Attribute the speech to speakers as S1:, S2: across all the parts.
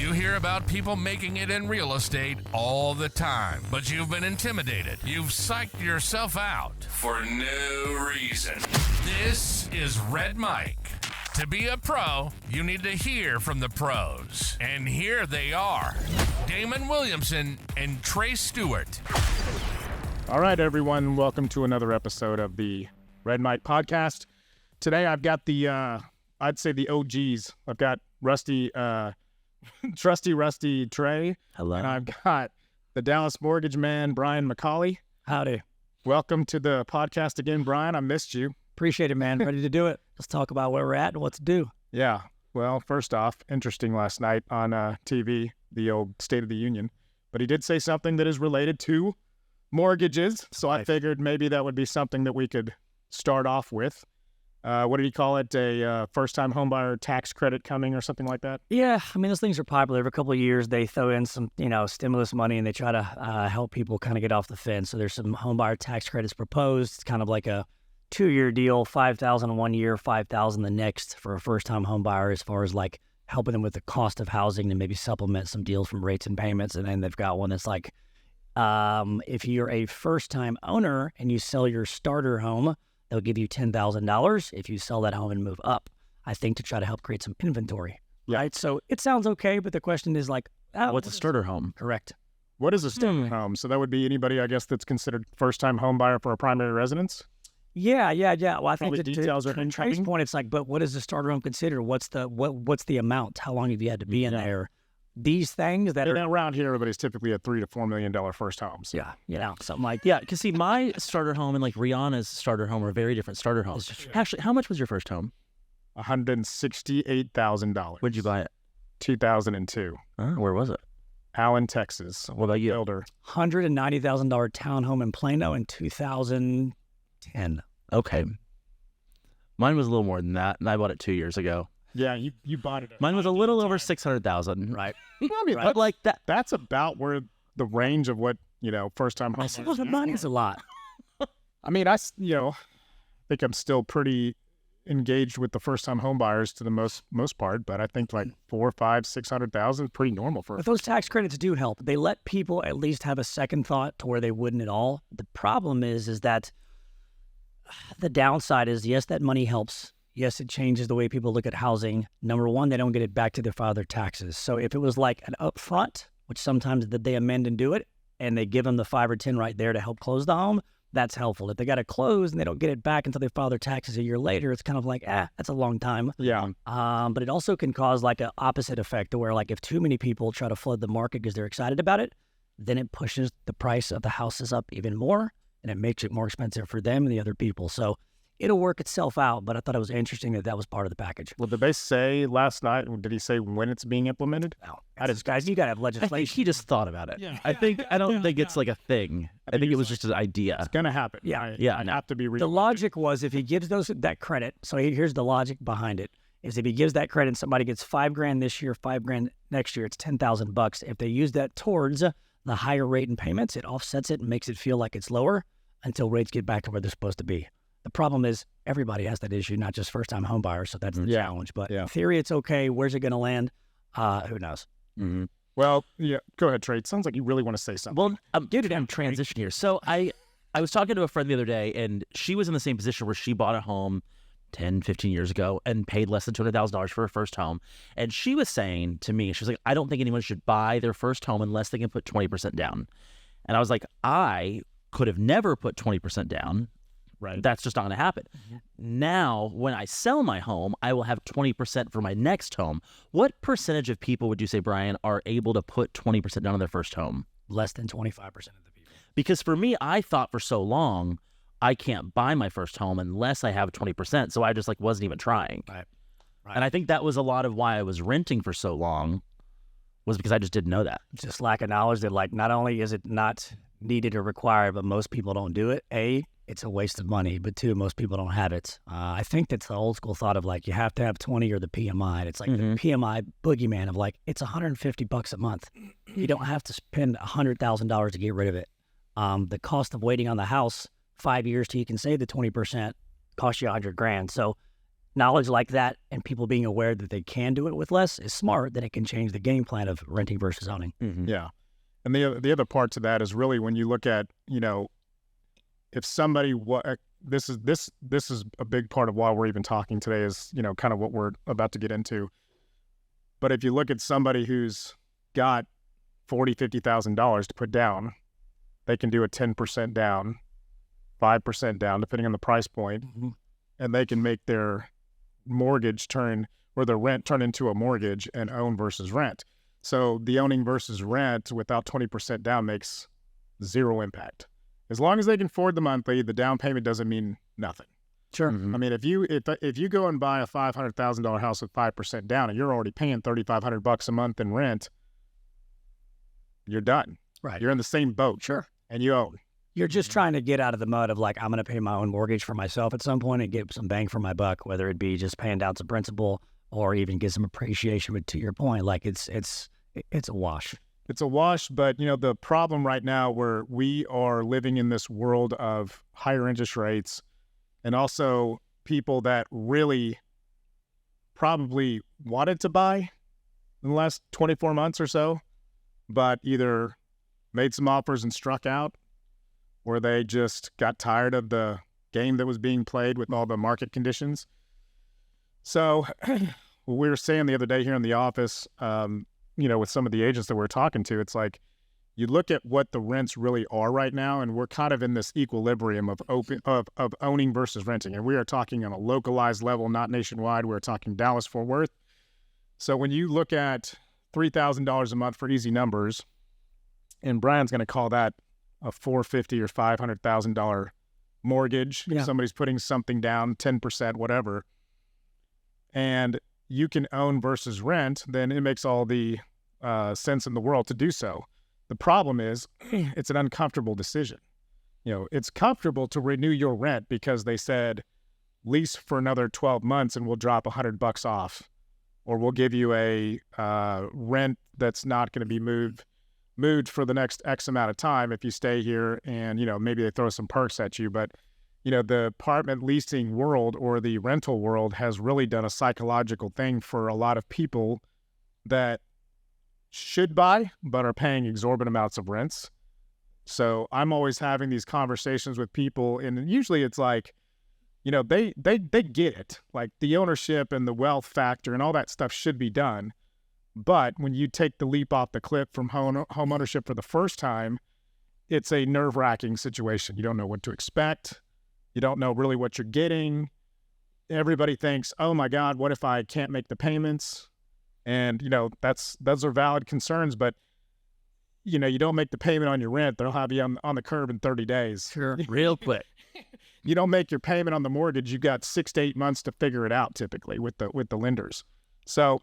S1: You hear about people making it in real estate all the time, but you've been intimidated. You've psyched yourself out for no reason. This is Red Mike. To be a pro, you need to hear from the pros. And here they are, Damon Williamson and Trey Stewart.
S2: All right, everyone. Welcome to another episode of the Red Mike podcast. Today, I've got the, I'd say the OGs. I've got Trusty Rusty Trey.
S3: Hello.
S2: And I've got the Dallas Mortgage man, Brian McCauley.
S4: Howdy.
S2: Welcome to the podcast again, Brian. I missed you.
S4: Appreciate it, man. Ready to do it. Let's talk about where we're at and what to do.
S2: Yeah. Well, first off, interesting last night on TV, the old State of the Union. But he did say something that is related to mortgages. So I figured maybe that would be something that we could start off with. What did he call it? A first-time homebuyer tax credit coming or something like that?
S4: Yeah, I mean, those things are popular. Every couple of years, they throw in some, stimulus money and they try to help people kind of get off the fence. So there's some homebuyer tax credits proposed. It's kind of like a 2-year deal, $5,000 one year, $5,000 the next for a first-time homebuyer, as far as like helping them with the cost of housing and maybe supplement some deals from rates and payments. And then they've got one that's like, if you're a first-time owner and you sell your starter home, they'll give you $10,000 if you sell that home and move up, I think, to try to help create some inventory.
S2: Yeah.
S4: Right? So it sounds okay, but the question is like,
S3: what's a starter home?
S4: Correct.
S2: What is a starter home? So that would be anybody, I guess, that's considered first-time homebuyer for a primary residence?
S4: Yeah. Well, I think
S2: Probably details are
S4: to Trey's point, it's like, but what does the starter home consider? What's the amount? How long have you had to be in there? These things that
S2: And
S4: are
S2: around here, everybody's typically at $3 to $4 million first homes.
S4: Yeah, something like
S3: Yeah, because see, my starter home and like Rihanna's starter home are very different starter homes. Actually, how much was your first home?
S2: $168,000.
S3: Where'd you buy it?
S2: 2002.
S3: Where was it?
S2: Allen, Texas.
S3: What about you?
S2: Builder.
S4: $190,000 townhome in Plano in 2010.
S3: Okay. Mine was a little more than that, and I bought it 2 years ago.
S2: Yeah, you bought it.
S3: Mine was a little over 600,000.
S4: Right.
S2: I mean,
S3: But like that.
S2: that's about where the range of what, first-time
S4: Well,
S2: homebuyers.
S4: the money's a lot.
S2: I mean, I think I'm still pretty engaged with the first-time homebuyers to the most part, but I think like 400,000, 500,000, 600,000 is pretty normal for.
S4: But those tax credits do help. They let people at least have a second thought to where they wouldn't at all. The problem is that the downside is, yes, that money helps. Yes, it changes the way people look at housing. Number one, they don't get it back to their taxes. So if it was like an upfront, which sometimes they amend and do it, and they give them the 5 or 10 right there to help close the home, that's helpful. If they got to close and they don't get it back until they file their taxes a year later, it's kind of like, that's a long time.
S2: Yeah.
S4: But it also can cause like an opposite effect to where like if too many people try to flood the market because they're excited about it, then it pushes the price of the houses up even more, and it makes it more expensive for them and the other people. So it'll work itself out, but I thought it was interesting that was part of the package.
S2: Well, did they say last night, did he say when it's being implemented?
S4: No. Guys, you got to have
S3: I
S4: legislation.
S3: think he just thought about it.
S2: Yeah.
S3: I don't think it's like a thing. I think it was just an idea.
S2: It's going to happen.
S4: Yeah.
S2: I have to be real.
S4: The logic was if he gives that credit, so here's the logic behind it, is if he gives that credit and somebody gets $5,000 this year, $5,000 next year, it's $10,000. If they use that towards the higher rate in payments, it offsets it and makes it feel like it's lower until rates get back to where they're supposed to be. The problem is everybody has that issue, not just first-time home buyers, so that's the challenge. But in theory, it's okay. Where's it going to land? Who knows?
S3: Mm-hmm.
S2: Well, yeah, go ahead, Trey. It sounds like you really want to say something.
S3: Well, I'm getting down transition here. So I was talking to a friend the other day, and she was in the same position where she bought a home 10, 15 years ago and paid less than $200,000 for her first home. And she was saying to me, she was like, I don't think anyone should buy their first home unless they can put 20% down. And I was like, I could have never put 20% down.
S2: Right.
S3: That's just not going to happen. Mm-hmm. Now, when I sell my home, I will have 20% for my next home. What percentage of people would you say, Brian, are able to put 20% down on their first home?
S4: Less than 25% of the people.
S3: Because for me, I thought for so long, I can't buy my first home unless I have 20%. So I just wasn't even trying.
S4: Right.
S3: And I think that was a lot of why I was renting for so long, was because I just didn't know that.
S4: Just lack of knowledge that not only is it not needed or required, but most people don't do it. It's a waste of money, but 2, most people don't have it. I think that's the old school thought of you have to have 20 or the PMI. And it's like the PMI boogeyman of it's $150 a month. You don't have to spend $100,000 to get rid of it. The cost of waiting on the house 5 years till you can save the 20% costs you $100,000. So knowledge like that and people being aware that they can do it with less is smart, then it can change the game plan of renting versus owning.
S3: Mm-hmm.
S2: Yeah. And the other part to that is really when you look at, if somebody, this is a big part of why we're even talking today is, kind of what we're about to get into. But if you look at somebody who's got $40,000, $50,000 to put down, they can do a 10% down, 5% down, depending on the price point, and they can make their mortgage their rent turn into a mortgage and own versus rent. So the owning versus rent without 20% down makes zero impact. As long as they can afford the monthly, the down payment doesn't mean nothing.
S4: Sure.
S3: Mm-hmm.
S2: I mean, if you go and buy a $500,000 house with 5% down and you're already paying $3,500 a month in rent, you're done.
S4: Right.
S2: You're in the same boat.
S4: Sure.
S2: And you own.
S4: You're just trying to get out of the mud of like, I'm going to pay my own mortgage for myself at some point and get some bang for my buck, whether it be just paying down some principal or even get some appreciation. But to your point, like it's a wash.
S2: It's a wash, but the problem right now where we are living in this world of higher interest rates and also people that really probably wanted to buy in the last 24 months or so, but either made some offers and struck out, or they just got tired of the game that was being played with all the market conditions. So what we were saying the other day here in the office, with some of the agents that we're talking to, it's like you look at what the rents really are right now, and we're kind of in this equilibrium of owning versus renting. And we are talking on a localized level, not nationwide. We're talking Dallas-Fort Worth. So when you look at $3,000 a month for easy numbers, and Brian's going to call that a $450,000 or $500,000 mortgage.
S4: Yeah.
S2: Somebody's putting something down, 10%, whatever, and you can own versus rent, then it makes all the sense in the world to do so. The problem is it's an uncomfortable decision. It's comfortable to renew your rent because they said lease for another 12 months and we'll drop $100 off, or we'll give you a rent that's not going to be moved for the next X amount of time if you stay here, and maybe they throw some perks at you. But the apartment leasing world or the rental world has really done a psychological thing for a lot of people that should buy but are paying exorbitant amounts of rents. So I'm always having these conversations with people, and usually it's like, they get it, like the ownership and the wealth factor and all that stuff should be done. But when you take the leap off the cliff from home ownership for the first time, it's a nerve-wracking situation. You don't know what to expect. You don't know really what you're getting. Everybody thinks, oh my God, what if I can't make the payments? And, those are valid concerns, but, you don't make the payment on your rent, they'll have you on the curb in 30 days.
S4: Sure.
S3: Real quick.
S2: You don't make your payment on the mortgage, you got 6 to 8 months to figure it out typically with the lenders. So...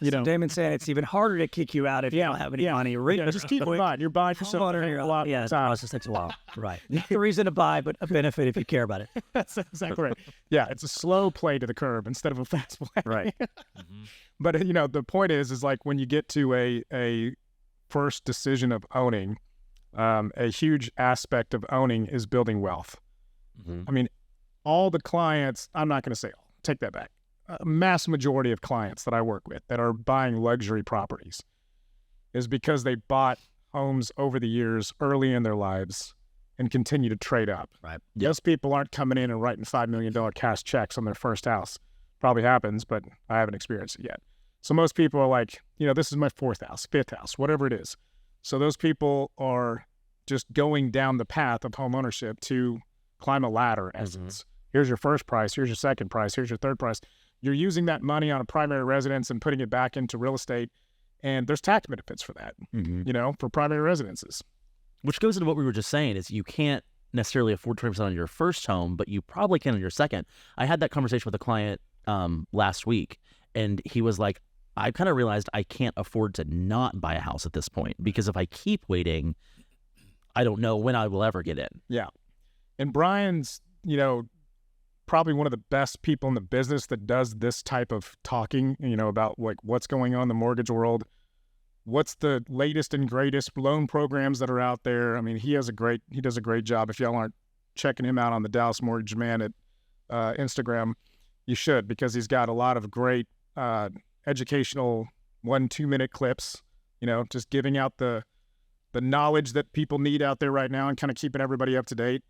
S4: Damon's saying it's even harder to kick you out if you don't have any money.
S2: Just keep in mind, you're buying for something a lot of time.
S4: It takes a while. Right. Not the reason to buy, but a benefit if you care about it.
S2: That's exactly right. Yeah, it's a slow play to the curb instead of a fast play.
S4: Right.
S2: But, the point is like when you get to a first decision of owning, a huge aspect of owning is building wealth.
S3: Mm-hmm.
S2: I mean, all the clients, I'm not going to say all, take that back. A mass majority of clients that I work with that are buying luxury properties is because they bought homes over the years early in their lives and continue to trade up.
S4: Right.
S3: Yep.
S2: Those people aren't coming in and writing $5 million cash checks on their first house. Probably happens, but I haven't experienced it yet. So most people are like, this is my 4th house, 5th house, whatever it is. So those people are just going down the path of home ownership to climb a ladder, in essence. Here's your first price, here's your second price, here's your third price. You're using that money on a primary residence and putting it back into real estate, and there's tax benefits for that, for primary residences.
S3: Which goes into what we were just saying is you can't necessarily afford 20% on your first home, but you probably can on your second. I had that conversation with a client last week, and he was like, I kind of realized I can't afford to not buy a house at this point because if I keep waiting, I don't know when I will ever get in.
S2: Yeah. And Brian's, probably one of the best people in the business that does this type of talking, about like what's going on in the mortgage world, what's the latest and greatest loan programs that are out there. I mean, he does a great job. If y'all aren't checking him out on the Dallas Mortgage Man at Instagram, You should, because he's got a lot of great educational 1-2 minute clips, just giving out the knowledge that people need out there right now and kind of keeping everybody up to date.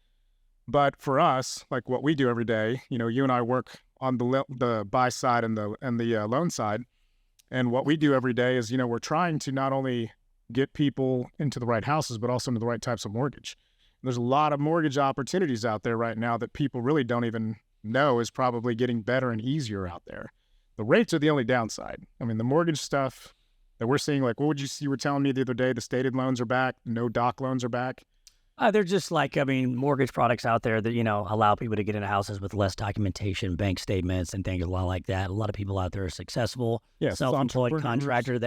S2: But for us, like what we do every day, you and I work on the buy side and the loan side. And what we do every day is, we're trying to not only get people into the right houses, but also into the right types of mortgage. There's a lot of mortgage opportunities out there right now that people really don't even know is probably getting better and easier out there. The rates are the only downside. I mean, the mortgage stuff that we're seeing, like, what would you were telling me the other day, the stated loans are back, no doc loans are back.
S4: They're just like, mortgage products out there that, allow people to get into houses with less documentation, bank statements, and things like that. A lot of people out there are successful, self-employed contractor.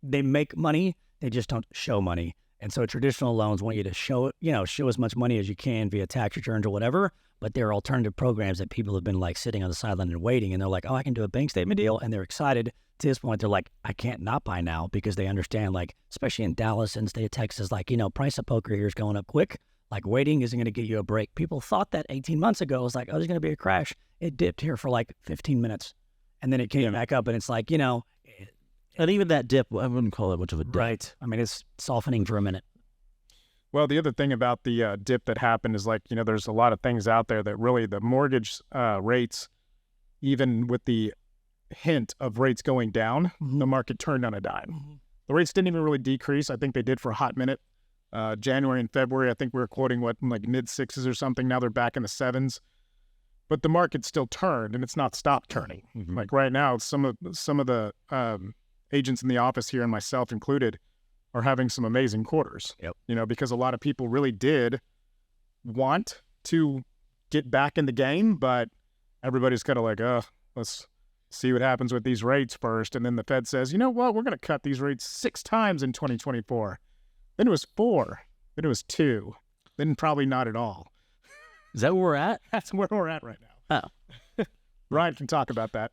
S4: They make money, they just don't show money. And so traditional loans want you to show as much money as you can via tax returns or whatever. But there are alternative programs that people have been like sitting on the sideline and waiting. And they're like, oh, I can do a bank statement deal. And they're excited. To this point, they're like, I can't not buy now, because they understand, like, especially in Dallas and the state of Texas, like, price of poker here is going up quick. Like, waiting isn't going to get you a break. People thought that 18 months ago. It was like, oh, there's going to be a crash. It dipped here for like 15 minutes. And then it came back up. And it's like,
S3: And even that dip, I wouldn't call it much of a dip.
S4: Right. I mean, it's softening for a minute.
S2: Well, the other thing about the dip that happened is, like, there's a lot of things out there that really the mortgage rates, even with the hint of rates going down, the market turned on a dime. The rates didn't even really decrease. I think they did for a hot minute. January and February, I think we were quoting like mid sixes or something. Now they're back in the sevens. But the market still turned, and it's not stopped turning. Like right now, some of the agents in the office here, and myself included, are having some amazing quarters. Because a lot of people really did want to get back in the game, but everybody's kind of like, let's see what happens with these rates first. And then the Fed says, you know what, we're going to cut these rates 6 times in 2024. Then it was 4. Then it was 2. Then probably not at all.
S3: Is that where we're at?
S2: That's where we're at right now.
S3: Oh.
S2: Ryan can talk about that.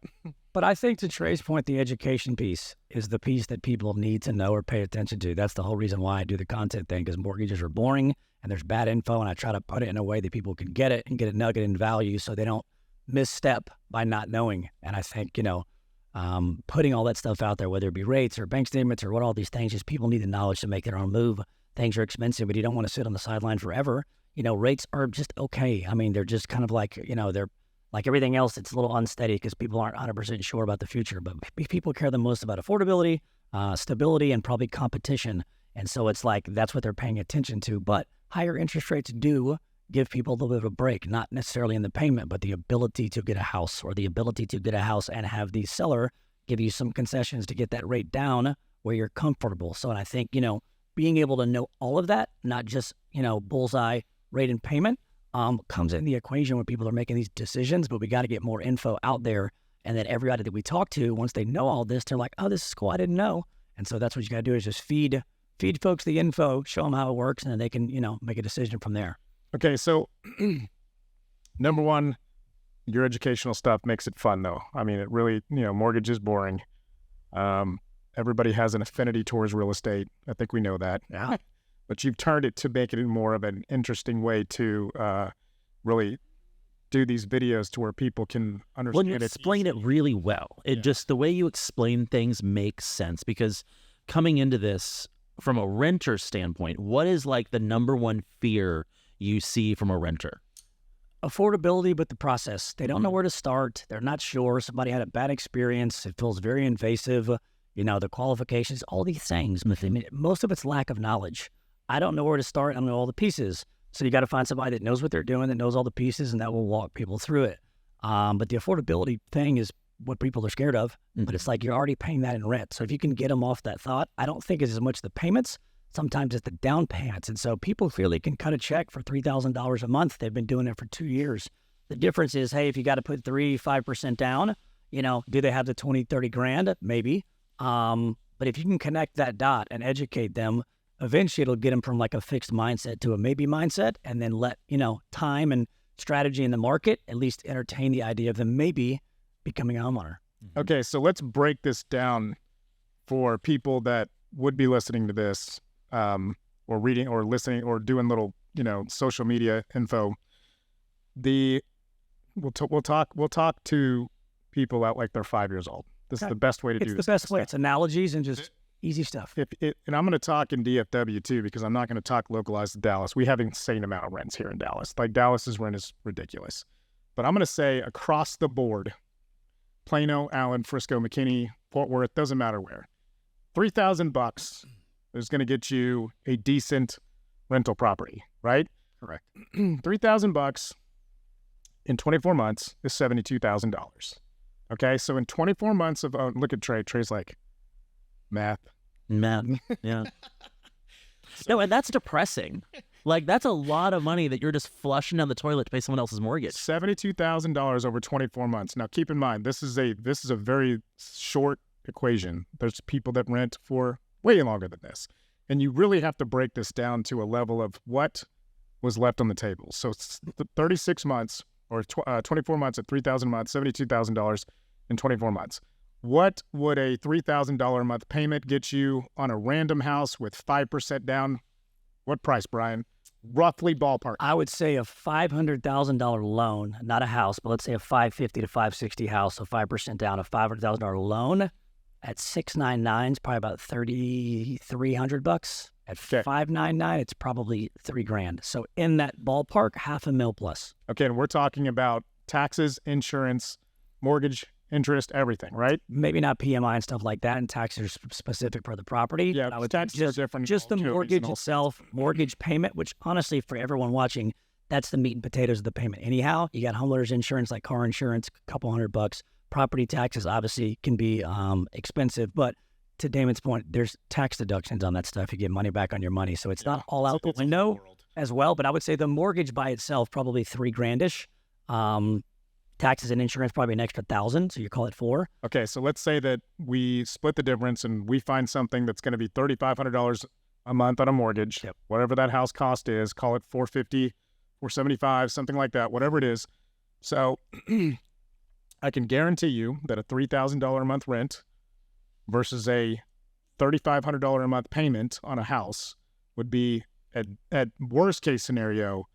S4: But I think, to Trey's point, the education piece is the piece that people need to know or pay attention to. That's the whole reason why I do the content thing, because mortgages are boring and there's bad info, and I try to put it in a way that people can get it and get a nugget in value so they don't misstep by not knowing. And I think, putting all that stuff out there, whether it be rates or bank statements or what all these things, is people need the knowledge to make their own move. Things are expensive, but you don't want to sit on the sideline forever. Rates are just okay. I mean, they're just kind of like, they're like everything else. It's a little unsteady because people aren't 100% sure about the future, but people care the most about affordability, stability, and probably competition. And so it's like, that's what they're paying attention to. But higher interest rates do give people a little bit of a break, not necessarily in the payment, but the ability to get a house, or the ability to get a house and have the seller give you some concessions to get that rate down where you're comfortable. So, and I think, being able to know all of that, not just, bullseye rate and payment, comes in the equation when people are making these decisions. But we got to get more info out there, and then everybody that we talk to, once they know all this, they're like, oh, this is cool, I didn't know. And so that's what you got to do, is just feed folks the info, show them how it works, and then they can, make a decision from there.
S2: Okay, so number one, your educational stuff makes it fun, though. I mean, it really, mortgage is boring. Everybody has an affinity towards real estate. I think we know that.
S4: Yeah.
S2: But you've turned it to make it more of an interesting way to really do these videos to where people can understand
S3: it. Well, you explain it really well. Just the way you explain things makes sense, because coming into this from a renter standpoint, what is like the number one fear you see from a renter?
S4: Affordability, but the process. They don't know where to start. They're not sure. Somebody had a bad experience. It feels very invasive. The qualifications, all these things. I mean, most of it's lack of knowledge. I don't know where to start. I don't know all the pieces. So you got to find somebody that knows what they're doing, that knows all the pieces, and that will walk people through it. But the affordability thing is what people are scared of. But it's like, you're already paying that in rent. So if you can get them off that thought, I don't think it's as much the payments. Sometimes it's the down payments. And so people clearly can cut a check for $3,000 a month. They've been doing it for 2 years. The difference is, hey, if you got to put 5% down, do they have the 20, 30 grand? Maybe. But if you can connect that dot and educate them, eventually it'll get them from like a fixed mindset to a maybe mindset, and then let, time and strategy in the market at least entertain the idea of them maybe becoming a homeowner.
S2: Okay, so let's break this down for people that would be listening to this, or reading or listening or doing little, social media info. We'll talk to people out like they're 5 years old. This is the best way to do this.
S4: It's the best way. It's analogies and just easy stuff.
S2: And I'm going to talk in DFW too, because I'm not going to talk localized to Dallas. We have an insane amount of rents here in Dallas. Like Dallas's rent is ridiculous. But I'm going to say across the board, Plano, Allen, Frisco, McKinney, Fort Worth, doesn't matter where. $3,000 is going to get you a decent rental property, right?
S3: Correct.
S2: $3,000 in 24 months is $72,000. Okay, so in 24 months of look at Trey. Trey's like, math.
S3: Yeah. No, and that's depressing. Like, that's a lot of money that you're just flushing down the toilet to pay someone else's mortgage.
S2: $72,000 over 24 months. Now, keep in mind, this is a very short equation. There's people that rent for way longer than this, and you really have to break this down to a level of what was left on the table. So, it's 36 months or 24 months at $3,000 a month, $72,000 in 24 months. What would a $3,000 a month payment get you on a random house with 5% down? What price, Brian? Roughly ballpark.
S4: I would say a $500,000 loan, not a house, but let's say a $550 to $560 house, so 5% down, a $500,000 loan at $699 is probably about $3,300. At $599, it's probably $3,000. So in that ballpark, $500,000 plus.
S2: Okay, and we're talking about taxes, insurance, mortgage, interest, everything, right?
S4: Maybe not PMI and stuff like that, and taxes are specific per the property.
S2: Yeah,
S4: I would
S2: taxes are different.
S4: Just the mortgage itself, mortgage payment, which honestly, for everyone watching, that's the meat and potatoes of the payment. Anyhow, you got homeowners insurance, like car insurance, a couple $100. Property taxes obviously can be expensive, but to Damon's point, there's tax deductions on that stuff. You get money back on your money, so it's not all out the window as well. But I would say the mortgage by itself probably $3,000-ish. Taxes and insurance probably an extra $1,000, so you call it $4,000.
S2: Okay, so let's say that we split the difference and we find something that's going to be $3,500 a month on a mortgage.
S4: Yep.
S2: Whatever that house cost is, call it $450, $475, something like that, whatever it is. So I can guarantee you that a $3,000 a month rent versus a $3,500 a month payment on a house would be, at worst case scenario,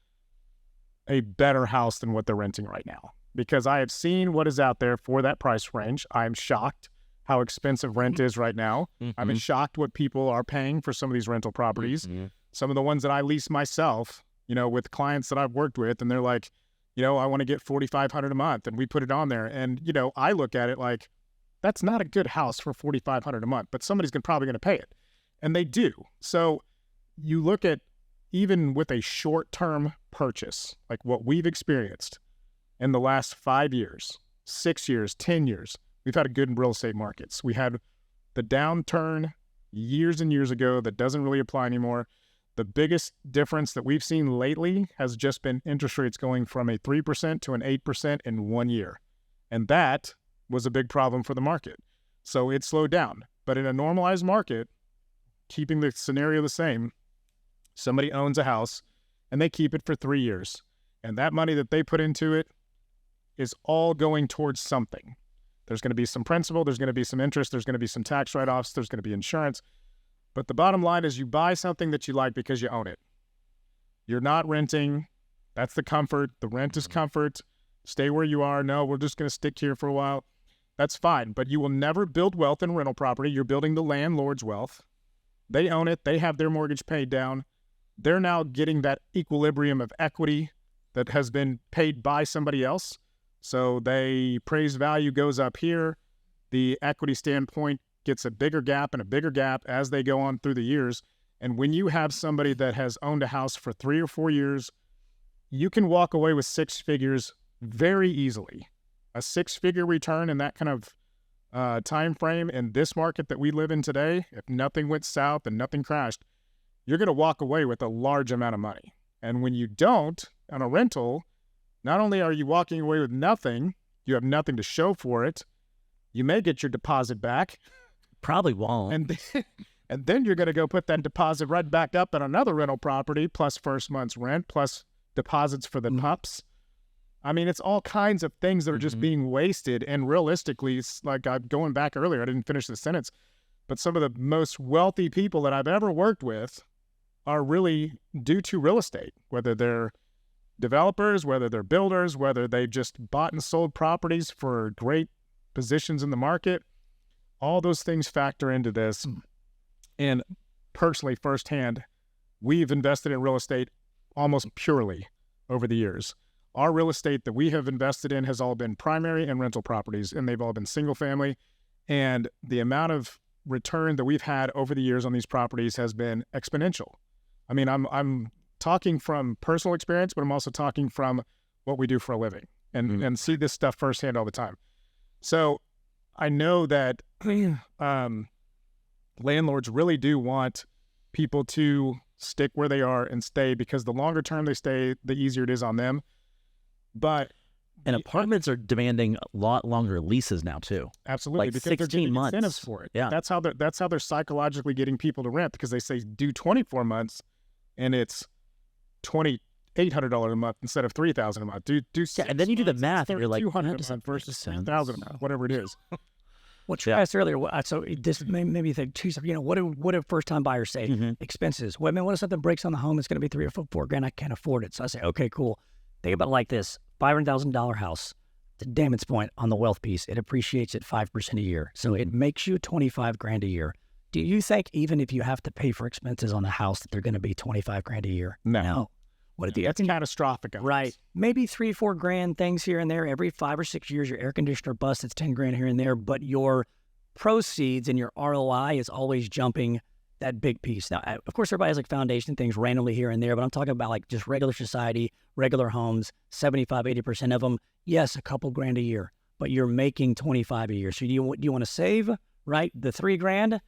S2: a better house than what they're renting right now. Because I have seen what is out there for that price range. I'm shocked how expensive rent is right now. I'm shocked what people are paying for some of these rental properties. Some of the ones that I lease myself, with clients that I've worked with, and they're like, I want to get $4,500 a month, and we put it on there. And, I look at it like, that's not a good house for $4,500 a month, but somebody's probably going to pay it. And they do. So you look at, even with a short-term purchase, like what we've experienced in the last 5 years, 6 years, 10 years, we've had a good real estate markets. We had the downturn years and years ago that doesn't really apply anymore. The biggest difference that we've seen lately has just been interest rates going from a 3% to an 8% in 1 year. And that was a big problem for the market. So it slowed down. But in a normalized market, keeping the scenario the same, somebody owns a house and they keep it for 3 years. And that money that they put into it is all going towards something. There's going to be some principal, there's going to be some interest, there's going to be some tax write-offs, there's going to be insurance. But the bottom line is you buy something that you like because you own it. You're not renting. That's the comfort. The rent is comfort. Stay where you are. No, we're just going to stick here for a while. That's fine. But you will never build wealth in rental property. You're building the landlord's wealth. They own it. They have their mortgage paid down. They're now getting that equilibrium of equity that has been paid by somebody else. So the appraised value goes up here. The equity standpoint gets a bigger gap and a bigger gap as they go on through the years. And when you have somebody that has owned a house for 3 or 4 years, you can walk away with 6 figures very easily. A 6-figure return in that kind of time frame in this market that we live in today, if nothing went south and nothing crashed, you're going to walk away with a large amount of money. And when you don't, on a rental, not only are you walking away with nothing, you have nothing to show for it. You may get your deposit back.
S3: Probably won't.
S2: And then you're going to go put that deposit right back up at another rental property, plus first month's rent, plus deposits for the pups. I mean, it's all kinds of things that are just being wasted. And realistically, it's like I'm going back earlier, I didn't finish the sentence, but some of the most wealthy people that I've ever worked with are really due to real estate, whether they're developers, whether they're builders, whether they've just bought and sold properties for great positions in the market, all those things factor into this. And personally, firsthand, we've invested in real estate almost purely over the years. Our real estate that we have invested in has all been primary and rental properties, and they've all been single family. And the amount of return that we've had over the years on these properties has been exponential. I mean, I'm talking from personal experience, but I'm also talking from what we do for a living and see this stuff firsthand all the time. So I know that landlords really do want people to stick where they are and stay, because the longer term they stay, the easier it is on them. And
S3: apartments are demanding a lot longer leases now too.
S2: Absolutely,
S3: like
S2: because
S3: 16
S2: they're getting
S3: months.
S2: incentives for it.
S3: Yeah,
S2: that's how they're psychologically getting people to rent, because they say do 24 months, and it's $2,800 a month instead of $3,000 a month. Do
S3: and then you do the math, and you're like,
S2: $200 a
S3: that
S2: month versus $3,000 a month, whatever it is.
S4: What you asked earlier, so this maybe you think, geez, what do first time buyers say? Expenses. Well, I mean, what if something breaks on the home? It's going to be $3 or $4 grand. I can't afford it. So I say, okay, cool. Think about it like this: $500,000 house. To Damon's point on the wealth piece, it appreciates at 5% a year, so it makes you 25 grand a year. Do you think even if you have to pay for expenses on a house that they're going to be 25 grand a year?
S2: No.
S4: What if
S2: that's catastrophic?
S4: Right. Maybe 3-4 grand things here and there. Every 5 or 6 years, your air conditioner busts. It's 10 grand here and there, but your proceeds and your ROI is always jumping that big piece. Now, of course, everybody has like foundation things randomly here and there, but I'm talking about like just regular society, regular homes, 75, 80% of them. Yes, a couple grand a year, but you're making 25 a year. So do you want to save, right, the 3 grand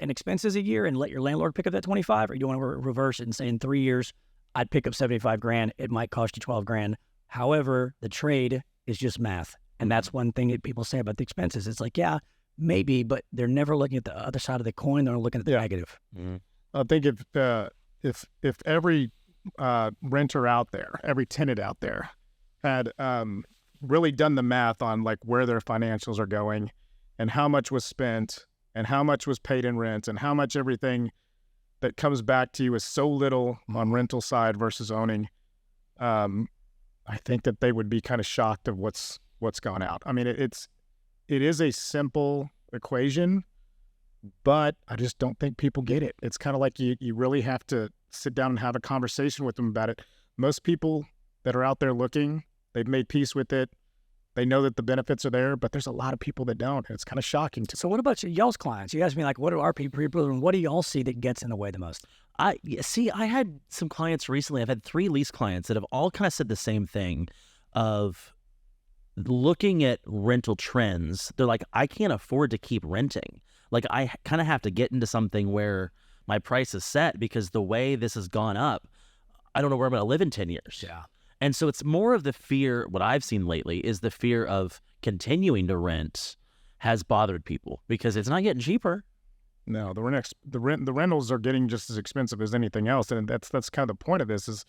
S4: in expenses a year and let your landlord pick up that 25, or do you want to reverse it and say in 3 years, I'd pick up 75 grand. It might cost you 12 grand. However, the trade is just math. And that's one thing that people say about the expenses. It's like, yeah, maybe, but they're never looking at the other side of the coin. They're looking at the negative.
S2: I think if every renter out there, every tenant out there had really done the math on like where their financials are going and how much was spent and how much was paid in rent and how much everything that comes back to you is so little on rental side versus owning, I think that they would be kind of shocked of what's gone out. I mean, it is a simple equation, but I just don't think people get it. It's kind of like you really have to sit down and have a conversation with them about it. Most people that are out there looking, they've made peace with it. They know that the benefits are there, but there's a lot of people that don't. And it's kind of shocking to me.
S4: So what about y'all's clients? You asked me, like, what do our people and what do y'all see that gets in the way the most?
S3: I had some clients recently. I've had 3 lease clients that have all kind of said the same thing of looking at rental trends. They're like, I can't afford to keep renting. Like, I kind of have to get into something where my price is set, because the way this has gone up, I don't know where I'm going to live in 10 years.
S4: Yeah.
S3: And so it's more of the fear, what I've seen lately is the fear of continuing to rent has bothered people because it's not getting cheaper.
S2: No, the rentals are getting just as expensive as anything else. And that's kind of the point of this is,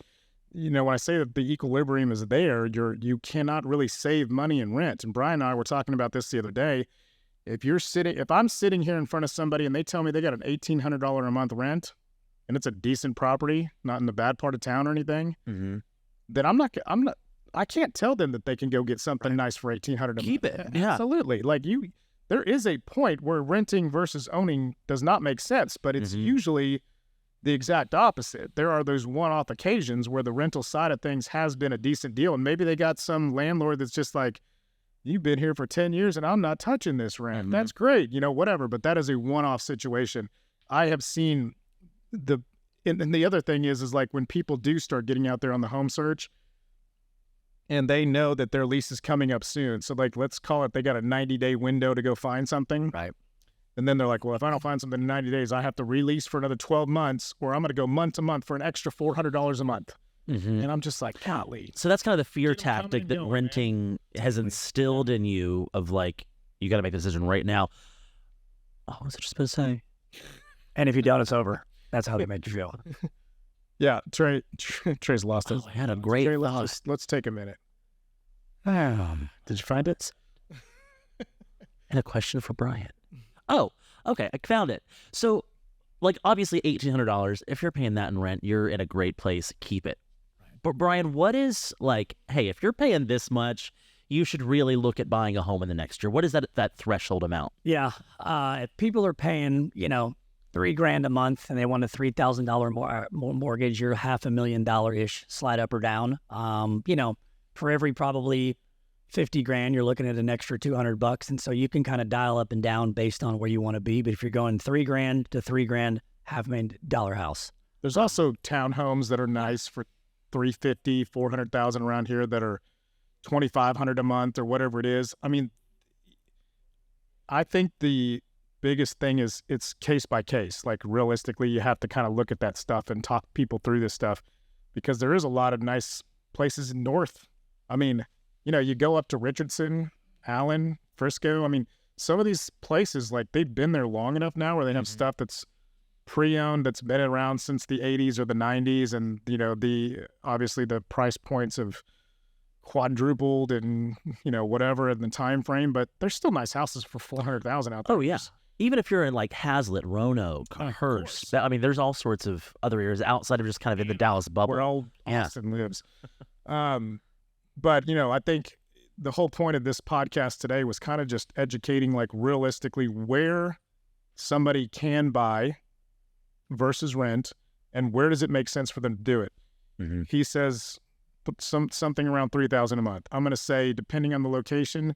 S2: you know, when I say that the equilibrium is there, you cannot really save money in rent. And Brian and I were talking about this the other day. If I'm sitting here in front of somebody and they tell me they got an $1,800 a month rent and it's a decent property, not in the bad part of town or anything, then I can't tell them that they can go get something nice for $1,800 a
S3: Keep
S2: month.
S3: it. Yeah.
S2: Absolutely. Like there is a point where renting versus owning does not make sense, but it's usually the exact opposite. There are those one-off occasions where the rental side of things has been a decent deal, and maybe they got some landlord that's just like, you've been here for 10 years and I'm not touching this rent. That's great, you know, whatever. But that is a one-off situation. I have seen and the other thing is like when people do start getting out there on the home search and they know that their lease is coming up soon. So like, let's call it, they got a 90-day window to go find something.
S4: Right.
S2: And then they're like, well, if I don't find something in 90 days, I have to release for another 12 months, or I'm going to go month to month for an extra $400 a month. And I'm just like, golly.
S3: So that's kind of the fear tactic that renting has instilled in you of like, you got to make a decision right now. Oh, what was I just supposed to say?
S4: And if you don't, it's over. That's how they made you feel.
S2: Yeah, Trey's lost it.
S3: Oh, I had a great thought.
S2: Let's take a minute.
S3: Did you find it? And a question for Brian. Oh, okay, I found it. So, like, obviously $1,800, if you're paying that in rent, you're in a great place. Keep it. But Brian, what is like, hey, if you're paying this much, you should really look at buying a home in the next year. What is that threshold amount?
S4: Yeah. If people are paying, $3,000 a month and they want a $3,000 mortgage, you're $500,000-ish slide up or down. For every probably 50 grand, you're looking at an extra $200. And so you can kind of dial up and down based on where you want to be. But if you're going $3,000 to $3,000, $500,000 house.
S2: There's also townhomes that are nice for $350,000, $400,000 around here that are $2,500 a month or whatever it is. I mean, I think the biggest thing is it's case by case. Like realistically, you have to kind of look at that stuff and talk people through this stuff because there is a lot of nice places in North. I mean, you go up to Richardson, Allen, Frisco. I mean, some of these places, like they've been there long enough now where they have stuff that's pre-owned that's been around since the 80s or the 90s, and obviously the price points have quadrupled and whatever in the time frame, but there's still nice houses for $400,000 out there.
S3: Oh yeah, even if you're in like Hazlitt, Roanoke, Hearst. There's all sorts of other areas outside of just kind of in the Dallas bubble
S2: where all Austin lives. But I think the whole point of this podcast today was kind of just educating, like realistically where somebody can buy versus rent, and where does it make sense for them to do it. Mm-hmm. He says put something around $3,000 a month. I'm going to say, depending on the location,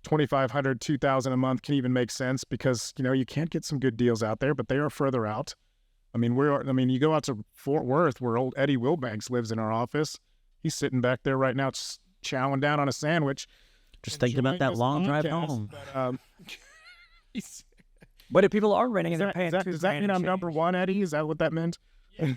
S2: $2,500, $2,000 a month can even make sense because you can't get some good deals out there, but they are further out. I mean, you go out to Fort Worth where old Eddie Wilbanks lives in our office. He's sitting back there right now, chowing down on a sandwich,
S3: just thinking about that long drive home.
S4: But if people are renting and they're paying
S2: does that mean I'm number one, Eddie? Is that what that meant?
S4: Yeah.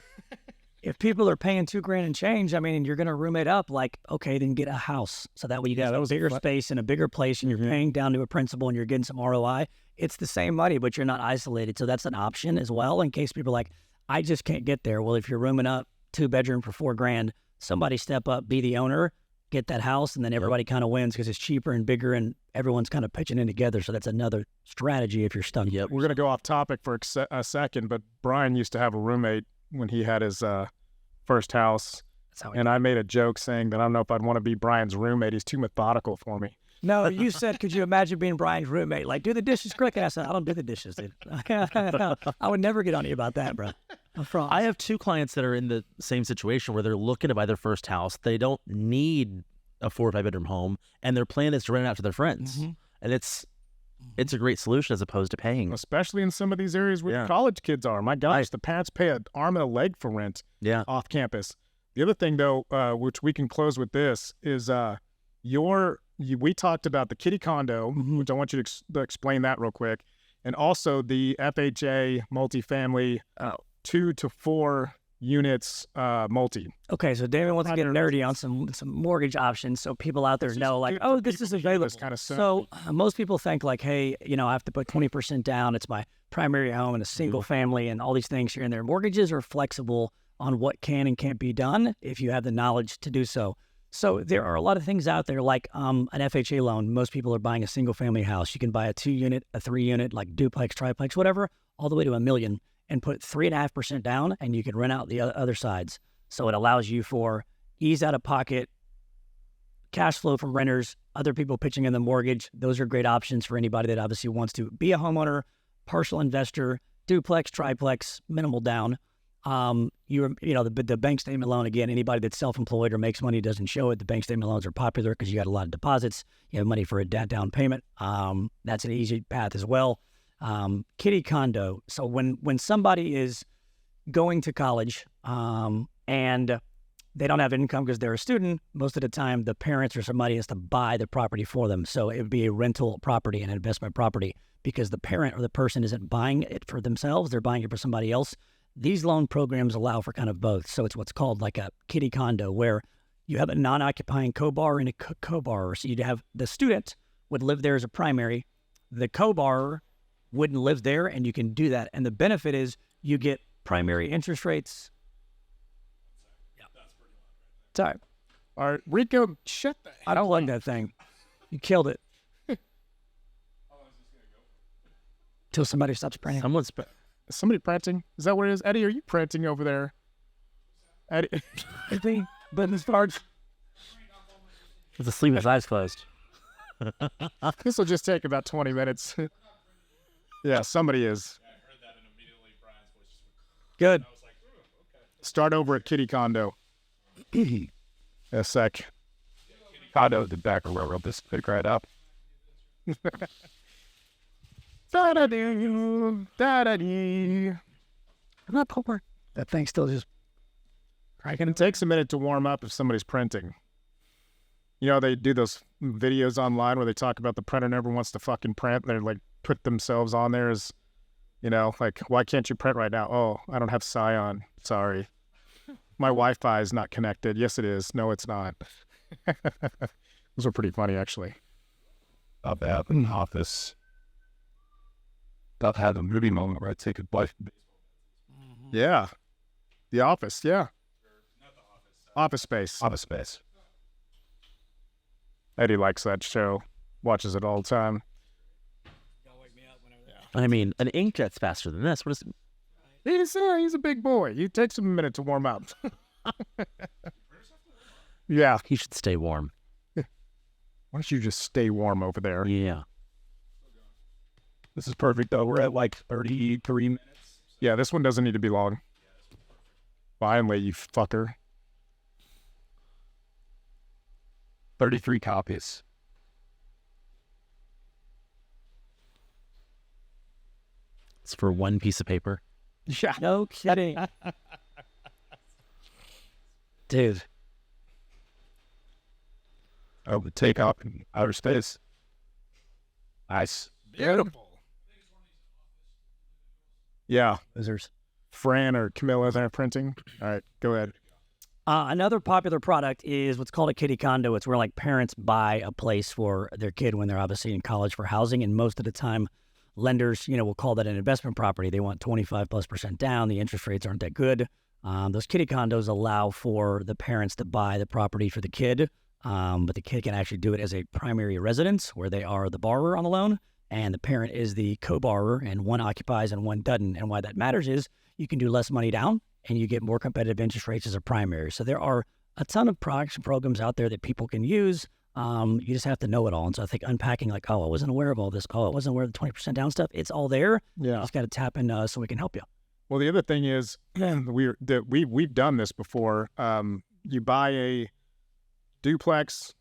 S4: If people are paying $2,000 and change, I mean, and you're going to room it up, like, okay, then get a house. So that way you get a bigger space in a bigger place, and you're paying down to a principal and you're getting some ROI. It's the same money, but you're not isolated. So that's an option as well in case people are like, I just can't get there. Well, if you're rooming up 2-bedroom for $4,000, somebody step up, be the owner, get that house, and then everybody kind of wins because it's cheaper and bigger and everyone's kind of pitching in together. So that's another strategy if you're stuck.
S2: Yep. We're going to go off topic for a second, but Brian used to have a roommate when he had his first house. And I made a joke saying that I don't know if I'd want to be Brian's roommate. He's too methodical for me.
S4: No, you said, could you imagine being Brian's roommate? Like, do the dishes quick. And I said, I don't do the dishes, dude. I would never get on you about that, bro.
S3: I have 2 clients that are in the same situation where they're looking to buy their first house. They don't need a 4 or 5 bedroom home, and their plan is to rent it out to their friends. Mm-hmm. And it's a great solution as opposed to paying.
S2: Especially in some of these areas where college kids are. My gosh, the parents pay an arm and a leg for rent off campus. The other thing, though, which we can close with this, is we talked about the kitty condo, which I want you to explain that real quick, and also the FHA multifamily 2 to 4 units multi.
S4: Okay, so Damon wants to get nerdy on some mortgage options so people out there know, like, oh, this is available.
S2: Kind of
S4: so most people think like, hey, I have to put 20% down. It's my primary home and a single family and all these things here and there. Mortgages are flexible on what can and can't be done if you have the knowledge to do so. So there are a lot of things out there like an FHA loan. Most people are buying a single family house. You can buy a 2-unit, a 3-unit, like duplex, triplex, whatever, all the way to $1 million and put 3.5% down, and you can rent out the other sides. So it allows you for ease out of pocket, cash flow from renters, other people pitching in the mortgage. Those are great options for anybody that obviously wants to be a homeowner, partial investor, duplex, triplex, minimal down. The bank statement loan, again, anybody that's self-employed or makes money doesn't show it. The bank statement loans are popular because you got a lot of deposits. You have money for a down payment. That's an easy path as well. Kitty condo. So when somebody is going to college and they don't have income because they're a student, most of the time the parents or somebody has to buy the property for them. So it would be a rental property, an investment property, because the parent or the person isn't buying it for themselves. They're buying it for somebody else. These loan programs allow for kind of both. So it's what's called like a kitty condo, where you have a non-occupying co-borrower and a co-borrower. So you'd have the student would live there as a primary. The co-borrower wouldn't live there, and you can do that. And the benefit is you get primary interest rates. Yeah, that's pretty loud. Sorry.
S2: All right, Rico, shut the heck
S4: I don't like that thing. You killed it. Till somebody stops printing.
S2: Somebody printing? Is that what it is? Eddie, are you printing over there? Eddie.
S4: But it starts.
S3: He's asleep with his eyes closed.
S2: This will just take about 20 minutes. Yeah, somebody is.
S4: Good.
S2: Start over at Kitty Condo. A sec.
S5: Condo the back of railroad. This pick right up.
S2: Da-da-dee, da-da-dee.
S4: I'm not poor. That thing still just.
S2: It takes a minute to warm up if somebody's printing. You know, they do those videos online where they talk about the printer never wants to fucking print. They're like, put themselves on there as, you know, like, why can't you print right now? Oh, I don't have Scion. Sorry. My Wi-Fi is not connected. Yes, it is. No, it's not. Those are pretty funny, actually.
S5: Up at an office. That had a movie moment where I take a wife.
S2: Yeah. The Office, yeah. Office Space.
S5: Office Space.
S2: Eddie likes that show. Watches it all the time.
S3: I mean, an inkjet's faster than this. What is?
S2: He's a big boy. He takes him a minute to warm up. Yeah.
S3: He should stay warm.
S2: Why don't you just stay warm over there?
S3: Yeah.
S5: This is perfect, though. We're at like 33 minutes.
S2: Yeah, this one doesn't need to be long. Finally, you fucker.
S5: 33 copies.
S3: It's for one piece of paper.
S2: Yeah.
S4: No kidding. Dude.
S5: Oh, the take up in outer space. Nice.
S2: Beautiful. Yeah.
S4: Wizards.
S2: Fran or Camilla there printing. All right, go ahead.
S4: Another popular product is what's called a kitty condo. It's where like parents buy a place for their kid when they're obviously in college for housing. And most of the time, lenders, will call that an investment property. They want 25+% down. The interest rates aren't that good. Those kitty condos allow for the parents to buy the property for the kid, but the kid can actually do it as a primary residence where they are the borrower on the loan, and the parent is the co-borrower, and one occupies and one doesn't. And why that matters is you can do less money down, and you get more competitive interest rates as a primary. So there are a ton of products and programs out there that people can use. You just have to know it all. And so I think unpacking like, oh, I wasn't aware of all this. Oh, I wasn't aware of the 20% down stuff. It's all there.
S2: Yeah.
S4: You just got to tap in so we can help you.
S2: Well, the other thing is we've done this before. You buy a duplex,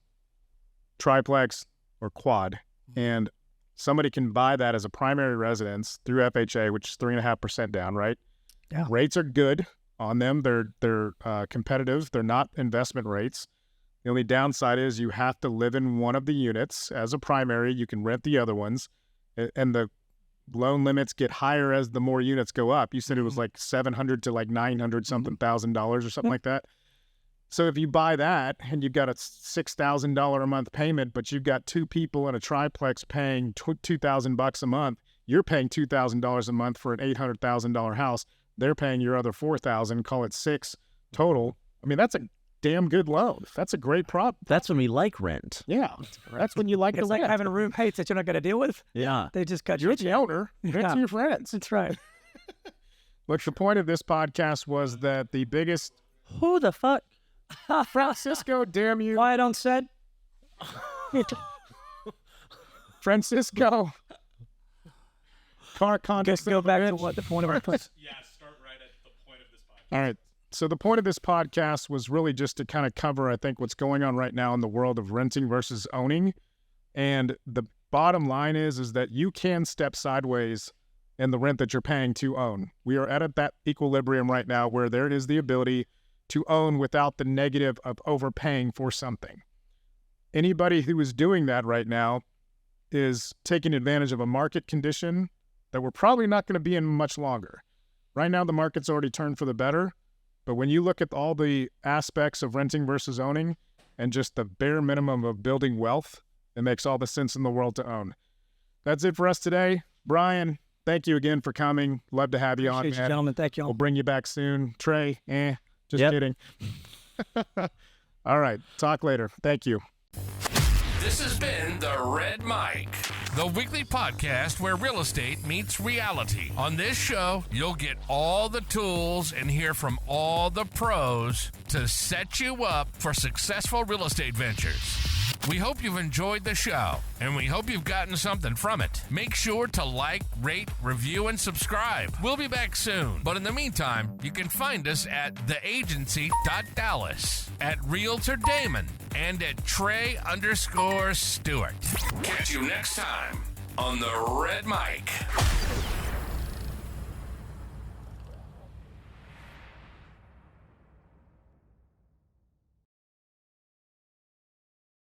S2: triplex, or quad, and somebody can buy that as a primary residence through FHA, which is 3.5% down, right?
S4: Yeah.
S2: Rates are good on them. They're competitive. They're not investment rates. The only downside is you have to live in one of the units as a primary. You can rent the other ones, and the loan limits get higher as the more units go up. You said it was like $700 to like $900 something $1,000 or something like that. So if you buy that and you've got a $6,000 a month payment, but you've got two people in a triplex paying $2,000 a month, you're paying $2,000 a month for an $800,000 house. They're paying your other $4,000, call it $6,000 total. I mean, that's a damn good loan. That's a great prop.
S3: That's when we like rent.
S2: Yeah, that's when you like
S4: It's
S2: to
S4: like
S2: rent.
S4: having roommates that you're not going to deal with.
S3: Yeah.
S4: They just cut
S2: You're
S4: you.
S2: the owner. Rent to your friends.
S4: That's right.
S2: Look, the point of this podcast was that the biggest
S4: Who the fuck?
S2: Francisco, damn you,
S4: Quiet on set.
S2: Francisco. Car contest.
S4: Just go back to what the point of our place.
S6: Yeah, start right at the point of this podcast.
S2: All right. So the point of this podcast was really just to kind of cover, I think, what's going on right now in the world of renting versus owning. And the bottom line is that you can step sideways in the rent that you're paying to own. We are at that equilibrium right now where there is the ability to own without the negative of overpaying for something. Anybody who is doing that right now is taking advantage of a market condition that we're probably not going to be in much longer. Right now, the market's already turned for the better. But when you look at all the aspects of renting versus owning and just the bare minimum of building wealth, it makes all the sense in the world to own. That's it for us today. Brian, thank you again for coming. Love to have you on,
S4: Appreciate you,
S2: man.
S4: gentlemen. Thank you
S2: We'll
S4: all.
S2: bring you back soon. Trey, just
S3: Yep.
S2: kidding. All right, talk later. Thank you.
S1: This has been the Red Mic. the weekly podcast where real estate meets reality. On this show, you'll get all the tools and hear from all the pros to set you up for successful real estate ventures. We hope you've enjoyed the show, and we hope you've gotten something from it. Make sure to like, rate, review, and subscribe. We'll be back soon, but in the meantime, you can find us at theagency.dallas, at Realtor Damon, and at Trey_Stewart. Catch you next time on the Red Mic.